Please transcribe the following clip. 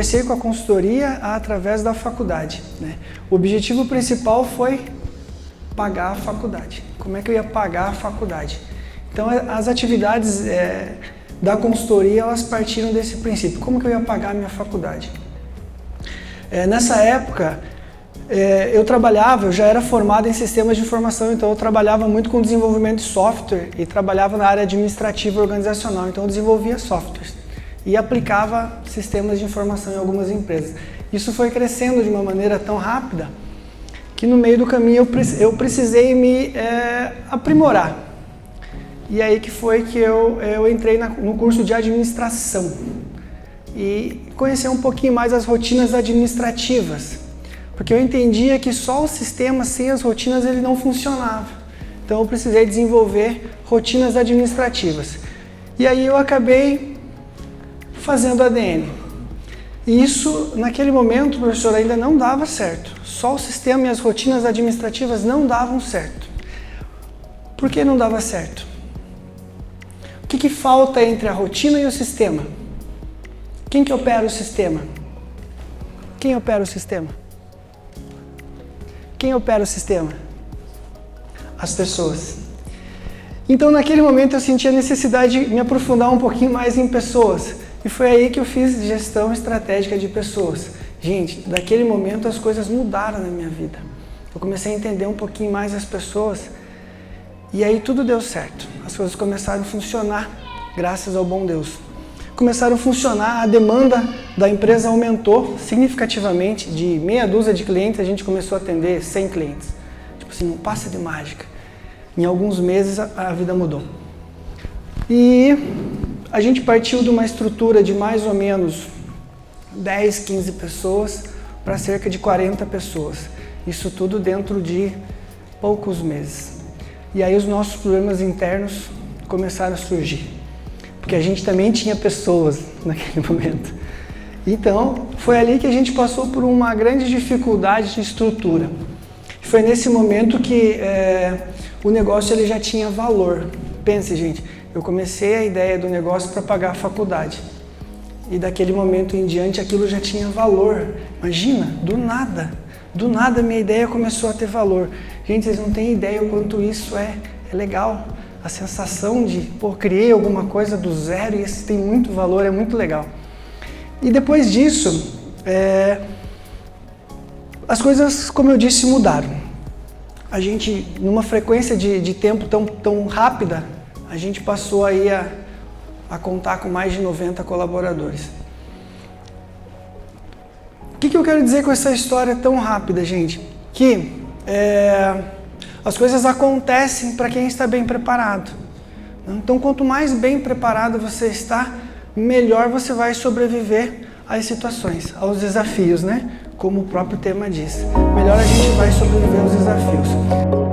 comecei com a consultoria através da faculdade, né? O objetivo principal foi pagar a faculdade. Como é que eu ia pagar a faculdade? Então, as atividades da consultoria, elas partiram desse princípio. Como que eu ia pagar a minha faculdade? Nessa época, eu já era formado em sistemas de informação, então eu trabalhava muito com desenvolvimento de software e trabalhava na área administrativa e organizacional, então eu desenvolvia softwares e aplicava sistemas de informação em algumas empresas. Isso foi crescendo de uma maneira tão rápida que no meio do caminho eu precisei me aprimorar. E aí que foi que eu entrei no curso de administração e conhecer um pouquinho mais as rotinas administrativas, porque eu entendia que só o sistema sem as rotinas ele não funcionava. Então eu precisei desenvolver rotinas administrativas. E aí eu acabei fazendo ADN. E isso, naquele momento, professor, ainda não dava certo. Só o sistema e as rotinas administrativas não davam certo. Por que não dava certo? O que falta entre a rotina e o sistema? Quem que opera o sistema? Quem opera o sistema? Quem opera o sistema? As pessoas. Então, naquele momento, eu senti a necessidade de me aprofundar um pouquinho mais em pessoas. E foi aí que eu fiz gestão estratégica de pessoas. Gente, daquele momento as coisas mudaram na minha vida. Eu comecei a entender um pouquinho mais as pessoas e aí tudo deu certo. As coisas começaram a funcionar, graças ao bom Deus. Começaram a funcionar, a demanda da empresa aumentou significativamente. De meia dúzia de clientes, a gente começou a atender 100 clientes. Tipo assim, não passa de mágica. Em alguns meses a vida mudou. E a gente partiu de uma estrutura de mais ou menos 10, 15 pessoas para cerca de 40 pessoas. Isso tudo dentro de poucos meses. E aí os nossos problemas internos começaram a surgir, porque a gente também tinha pessoas naquele momento. Então, foi ali que a gente passou por uma grande dificuldade de estrutura. Foi nesse momento que o negócio ele já tinha valor. Pense, gente, eu comecei a ideia do negócio para pagar a faculdade. E daquele momento em diante aquilo já tinha valor. Imagina, do nada minha ideia começou a ter valor. Gente, vocês não têm ideia o quanto isso é legal. A sensação de, criei alguma coisa do zero e isso tem muito valor, é muito legal. E depois disso, as coisas, como eu disse, mudaram. A gente, numa frequência de tempo tão rápida, a gente passou aí a contar com mais de 90 colaboradores. O que eu quero dizer com essa história tão rápida, gente? Que as coisas acontecem para quem está bem preparado. Então, quanto mais bem preparado você está, melhor você vai sobreviver às situações, aos desafios, né? Como o próprio tema diz. Melhor a gente vai sobreviver aos desafios.